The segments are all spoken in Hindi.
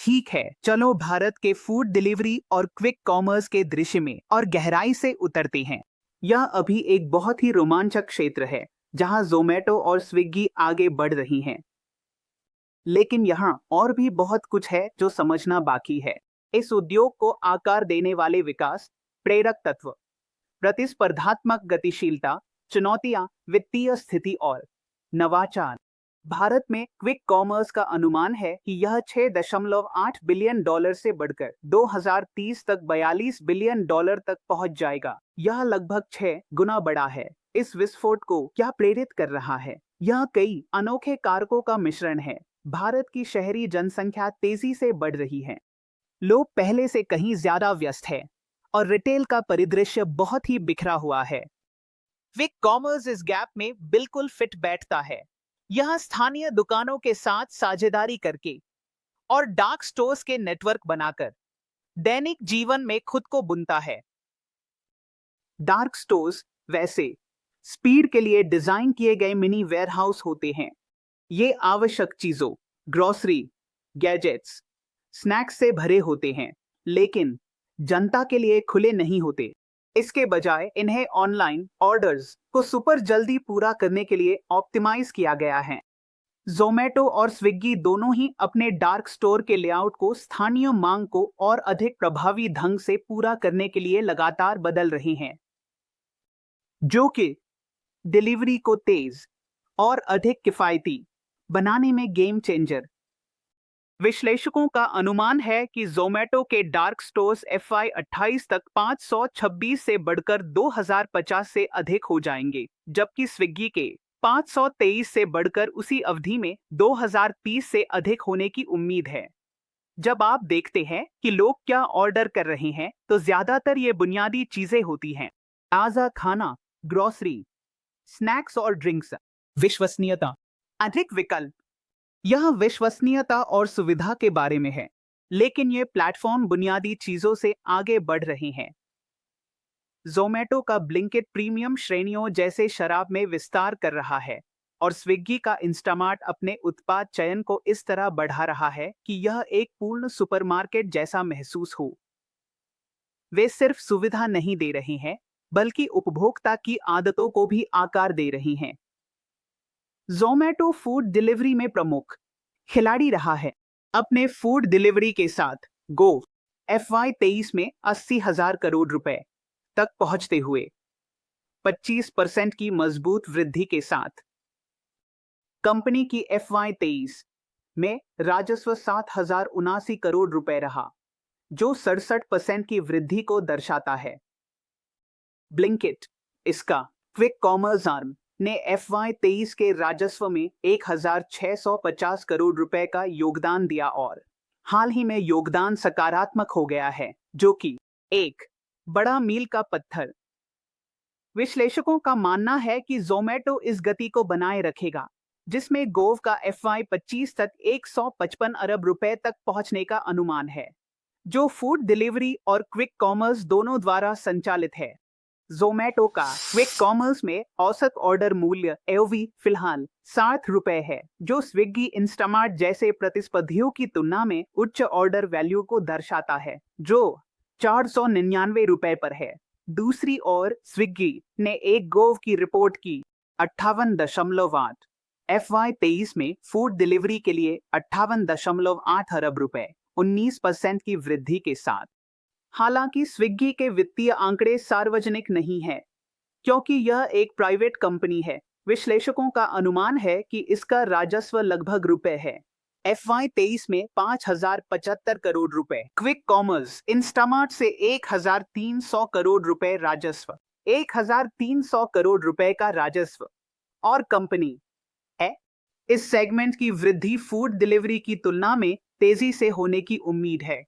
ठीक है, चलो भारत के फूड डिलीवरी और क्विक कॉमर्स के दृश्य में और गहराई से उतरते हैं। यह अभी एक बहुत ही रोमांचक क्षेत्र है, जहां जोमेटो और स्विगी आगे बढ़ रही हैं। लेकिन यहाँ और भी बहुत कुछ है जो समझना बाकी है। इस उद्योग को आकार देने वाले विकास, प्रेरक तत्व, प्रतिस्पर्धात्मक गतिशीलता, चुनौतियां, वित्तीय स्थिति और नवाचार। भारत में क्विक कॉमर्स का अनुमान है कि यह 6.8 बिलियन डॉलर से बढ़कर 2030 तक 42 बिलियन डॉलर तक पहुंच जाएगा। यह लगभग 6 गुना बड़ा है। इस विस्फोट को क्या प्रेरित कर रहा है? यह कई अनोखे कारकों का मिश्रण है। भारत की शहरी जनसंख्या तेजी से बढ़ रही है। लोग पहले से कहीं ज्यादा व्यस्त है और रिटेल का परिदृश्य बहुत ही बिखरा हुआ है। क्विक कॉमर्स इस गैप में बिल्कुल फिट बैठता है। यह स्थानीय दुकानों के साथ साझेदारी करके और डार्क स्टोर्स के नेटवर्क बनाकर दैनिक जीवन में खुद को बुनता है। डार्क स्टोर्स वैसे स्पीड के लिए डिजाइन किए गए मिनी वेयरहाउस होते हैं। ये आवश्यक चीजों, ग्रोसरी, गैजेट्स, स्नैक्स से भरे होते हैं, लेकिन जनता के लिए खुले नहीं होते। इसके बजाय इन्हें ऑनलाइन ऑर्डर्स को सुपर जल्दी पूरा करने के लिए ऑप्टिमाइज किया गया है। जोमेटो और स्विगी दोनों ही अपने डार्क स्टोर के लेआउट को स्थानीय मांग को और अधिक प्रभावी ढंग से पूरा करने के लिए लगातार बदल रहे हैं, जो कि डिलीवरी को तेज और अधिक किफायती बनाने में गेम चेंजर। विश्लेषकों का अनुमान है कि जोमेटो के डार्क स्टोर्स FY28 तक 526 से बढ़कर 2050 से अधिक हो जाएंगे, जबकि स्विगी के 523 से बढ़कर उसी अवधि में 2030 से अधिक होने की उम्मीद है। जब आप देखते हैं कि लोग क्या ऑर्डर कर रहे हैं, तो ज्यादातर ये बुनियादी चीजें होती हैं। ताजा खाना, ग्रोसरी, स्नैक्स और ड्रिंक्स। विश्वसनीयता, अधिक विकल्प। यह विश्वसनीयता और सुविधा के बारे में है, लेकिन ये प्लेटफॉर्म बुनियादी चीजों से आगे बढ़ रहे हैं। जोमेटो का ब्लिंकिट प्रीमियम श्रेणियों जैसे शराब में विस्तार कर रहा है और स्विगी का इंस्टामार्ट अपने उत्पाद चयन को इस तरह बढ़ा रहा है कि यह एक पूर्ण सुपरमार्केट जैसा महसूस हो। वे सिर्फ सुविधा नहीं दे रहे हैं, बल्कि उपभोक्ता की आदतों को भी आकार दे रही हैं। जोमेटो फूड डिलीवरी में प्रमुख खिलाड़ी रहा है। अपने फूड डिलीवरी के साथ गो FY23 में 80,000 करोड़ रुपए तक पहुंचते हुए 25% की मजबूत वृद्धि के साथ कंपनी की FY23 में राजस्व 7,079 करोड़ रुपए रहा, जो 67% की वृद्धि को दर्शाता है। ब्लिंकिट, इसका क्विक कॉमर्स आर्म, ने FY23 के राजस्व में 1,650 करोड़ रुपए का योगदान दिया और हाल ही में योगदान सकारात्मक हो गया है, जो कि एक बड़ा मील का पत्थर। विश्लेषकों का मानना है कि जोमेटो इस गति को बनाए रखेगा, जिसमें गोव का FY25 तक 155 अरब रुपए तक पहुंचने का अनुमान है, जो फूड डिलीवरी और क्विक कॉमर्स दोनों द्वारा संचालित है। जोमेटो का क्विक कॉमर्स में औसत ऑर्डर मूल्य AOV फिलहाल 60 रुपए है, जो स्विगी, इंस्टामार्ट जैसे प्रतिस्पर्धियों की तुलना में उच्च ऑर्डर वैल्यू को दर्शाता है, जो 499 रुपए पर है। दूसरी ओर स्विगी ने एक गोव की रिपोर्ट की 58.8 FY23 में फूड डिलीवरी के लिए 58.8 अरब रुपए, 19% की वृद्धि के साथ। हालांकि स्विगी के वित्तीय आंकड़े सार्वजनिक नहीं हैं, क्योंकि यह एक प्राइवेट कंपनी है। विश्लेषकों का अनुमान है कि इसका राजस्व लगभग रुपए है। FY23 में 5,075 करोड़ रुपए। क्विक कॉमर्स, इंस्टामार्ट से 1,300 करोड़ रुपए राजस्व, 1,300 करोड़ रुपए का राजस्व और कंपनी है। इस सेगमेंट की वृद्धि फूड डिलीवरी की तुलना में तेजी से होने की उम्मीद है।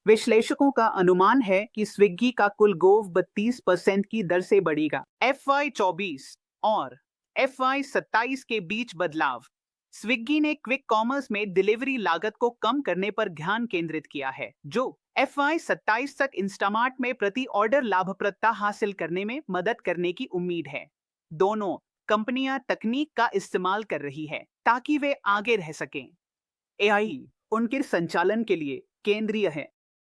विश्लेषकों का अनुमान है कि स्विगी का कुल गोव 32% की दर से बढ़ेगा। FY24 और FY27 के बीच बदलाव। स्विगी ने क्विक कॉमर्स में डिलीवरी लागत को कम करने पर ध्यान केंद्रित किया है, जो FY27 तक इंस्टामार्ट में प्रति ऑर्डर लाभप्रदता हासिल करने में मदद करने की उम्मीद है। दोनों कंपनियां तकनीक का इस्तेमाल कर रही है ताकि वे आगे रह सकें। AI उनके संचालन के लिए केंद्रीय है।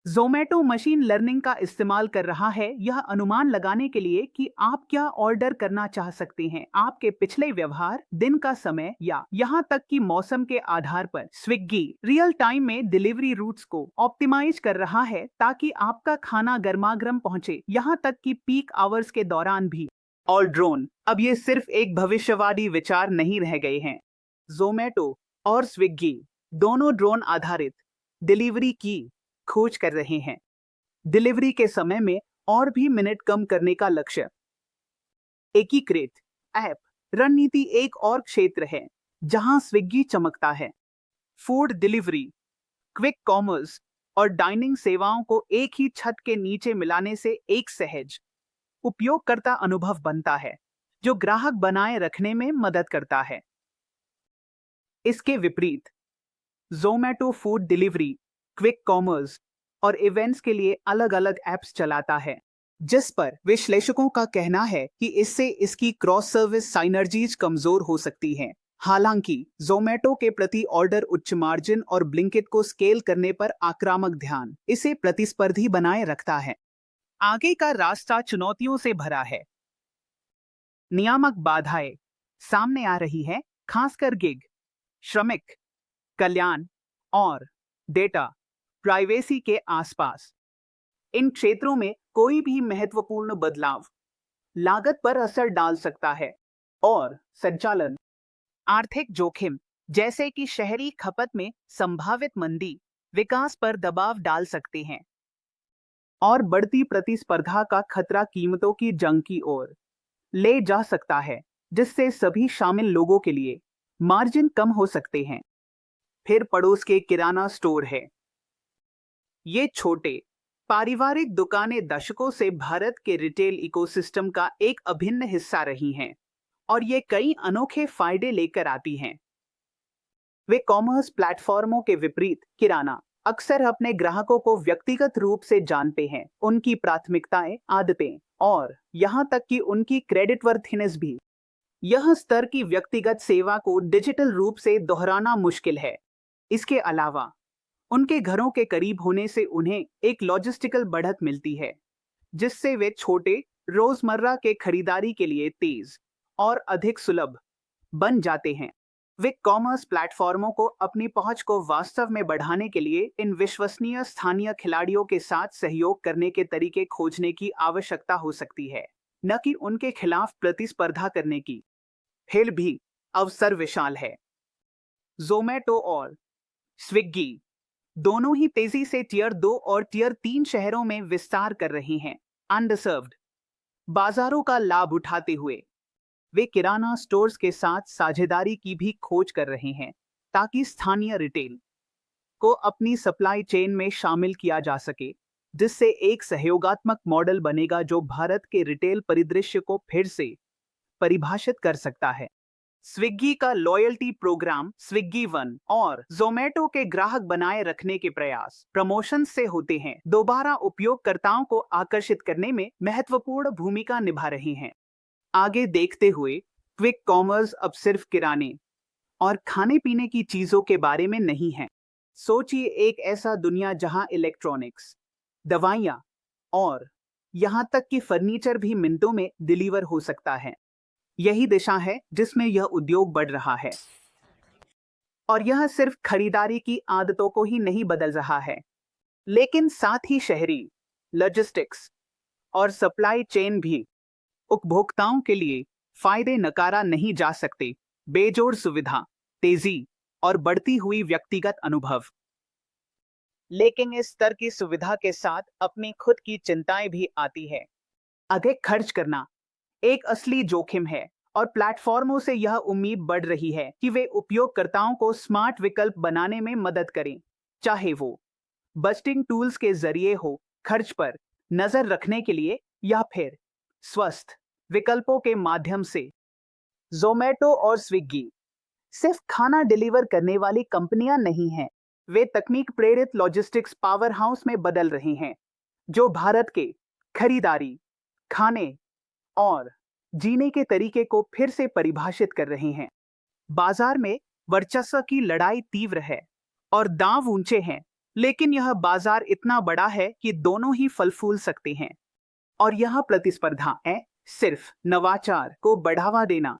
जोमेटो मशीन लर्निंग का इस्तेमाल कर रहा है यह अनुमान लगाने के लिए कि आप क्या ऑर्डर करना चाह सकते हैं, आपके पिछले व्यवहार, दिन का समय या यहाँ तक कि मौसम के आधार पर। स्विग्गी रियल टाइम में डिलीवरी रूट्स को ऑप्टिमाइज कर रहा है ताकि आपका खाना गर्मागर्म पहुंचे, यहाँ तक कि पीक आवर्स के दौरान भी। और ड्रोन अब ये सिर्फ एक भविष्यवादी विचार नहीं रह गए हैं। जोमेटो और स्विग्गी दोनों ड्रोन आधारित डिलीवरी की खोज कर रहे हैं। डिलीवरी के समय में और भी मिनट कम करने का लक्ष्य। एकीकृत ऐप रणनीति एक और क्षेत्र है जहां स्विग्गी चमकता है। फूड डिलीवरी, क्विक कॉमर्स और डाइनिंग सेवाओं को एक ही छत के नीचे मिलाने से एक सहज उपयोगकर्ता अनुभव बनता है जो ग्राहक बनाए रखने में मदद करता है। इसके विपरीत Zomato food delivery, quick commerce और इवेंट्स के लिए अलग अलग ऐप्स चलाता है, जिस पर विश्लेषकों का कहना है कि इससे इसकी क्रॉस सर्विस साइनर्जीज कमजोर हो सकती हैं। हालांकि जोमेटो के प्रति ऑर्डर उच्च मार्जिन और ब्लिंकिट को स्केल करने पर आक्रामक ध्यान इसे प्रतिस्पर्धी बनाए रखता है। आगे का रास्ता चुनौतियों से भरा है। नियामक बाधाएं सामने आ रही है, खासकर गिग, श्रमिक कल्याण और डेटा प्राइवेसी के आसपास। इन क्षेत्रों में कोई भी महत्वपूर्ण बदलाव लागत पर असर डाल सकता है और संचालन, आर्थिक जोखिम जैसे कि शहरी खपत में संभावित मंदी, विकास पर दबाव डाल सकते हैं और बढ़ती प्रतिस्पर्धा का खतरा कीमतों की जंग की ओर ले जा सकता है, जिससे सभी शामिल लोगों के लिए मार्जिन कम हो सकते हैं। फिर पड़ोस के किराना स्टोर है। ये छोटे पारिवारिक दुकानें दशकों से भारत के रिटेल इकोसिस्टम का एक अभिन्न हिस्सा रही हैं और ये कई अनोखे फायदे लेकर आती हैं। वे कॉमर्स प्लेटफॉर्मों के विपरीत किराना अक्सर अपने ग्राहकों को व्यक्तिगत रूप से जानते हैं, उनकी प्राथमिकताएं, आदतें और यहाँ तक कि उनकी क्रेडिटवर्थीनेस भी। यह स्तर की व्यक्तिगत सेवा को डिजिटल रूप से दोहराना मुश्किल है। इसके अलावा उनके घरों के करीब होने से उन्हें एक लॉजिस्टिकल बढ़त मिलती है, जिससे वे छोटे रोजमर्रा के खरीदारी के लिए तेज और अधिक सुलभ बन जाते हैं। वे कॉमर्स प्लेटफॉर्मों को अपनी पहुंच को वास्तव में बढ़ाने के लिए इन विश्वसनीय स्थानीय खिलाड़ियों के साथ सहयोग करने के तरीके खोजने की आवश्यकता हो सकती है, न कि उनके खिलाफ प्रतिस्पर्धा करने की। फिर भी अवसर विशाल है। जोमेटो और स्विग्गी दोनों ही तेजी से टियर 2 और टियर 3 शहरों में विस्तार कर रहे हैं। अनडिसर्व्ड बाजारों का लाभ उठाते हुए वे किराना स्टोर्स के साथ साझेदारी की भी खोज कर रहे हैं ताकि स्थानीय रिटेल को अपनी सप्लाई चेन में शामिल किया जा सके, जिससे एक सहयोगात्मक मॉडल बनेगा जो भारत के रिटेल परिदृश्य को फिर से परिभाषित कर सकता है। स्विग्गी का लॉयल्टी प्रोग्राम स्विग्गी वन और जोमेटो के ग्राहक बनाए रखने के प्रयास प्रमोशन से होते हैं, दोबारा उपयोगकर्ताओं को आकर्षित करने में महत्वपूर्ण भूमिका निभा रहे हैं। आगे देखते हुए क्विक कॉमर्स अब सिर्फ किराने और खाने पीने की चीजों के बारे में नहीं है। सोचिए एक ऐसा दुनिया जहां इलेक्ट्रॉनिक्स, दवाइयां और यहां तक कि फर्नीचर भी मिनटों में डिलीवर हो सकता है। यही दिशा है जिसमें यह उद्योग बढ़ रहा है। और यह सिर्फ खरीदारी की आदतों को ही नहीं बदल रहा है, लेकिन साथ ही शहरी लॉजिस्टिक्स और सप्लाई चेन भी। उपभोक्ताओं के लिए फायदे नकारा नहीं जा सकते। बेजोड़ सुविधा, तेजी और बढ़ती हुई व्यक्तिगत अनुभव। लेकिन इस स्तर की सुविधा के साथ अपनी खुद की चिंताएं भी आती है। अधिक खर्च करना एक असली जोखिम है और प्लेटफॉर्मों से यह उम्मीद बढ़ रही है कि वे उपयोगकर्ताओं को स्मार्ट विकल्प बनाने में मदद करें, चाहे वो बजटिंग टूल्स के जरिए हो, खर्च पर नजर रखने के लिए, या फिर स्वस्थ विकल्पों के माध्यम से। जोमेटो और स्विग्गी सिर्फ खाना डिलीवर करने वाली कंपनियां नहीं हैं, वे तकनीक प्रेरित लॉजिस्टिक्स पावर हाउस में बदल रहे हैं, जो भारत के खरीदारी, खाने और जीने के तरीके को फिर से परिभाषित कर रहे हैं। बाजार में वर्चस्व की लड़ाई तीव्र है और दांव ऊंचे हैं, लेकिन यह बाजार इतना बड़ा है कि दोनों ही फल फूल सकते हैं। और यह प्रतिस्पर्धा है सिर्फ नवाचार को बढ़ावा देना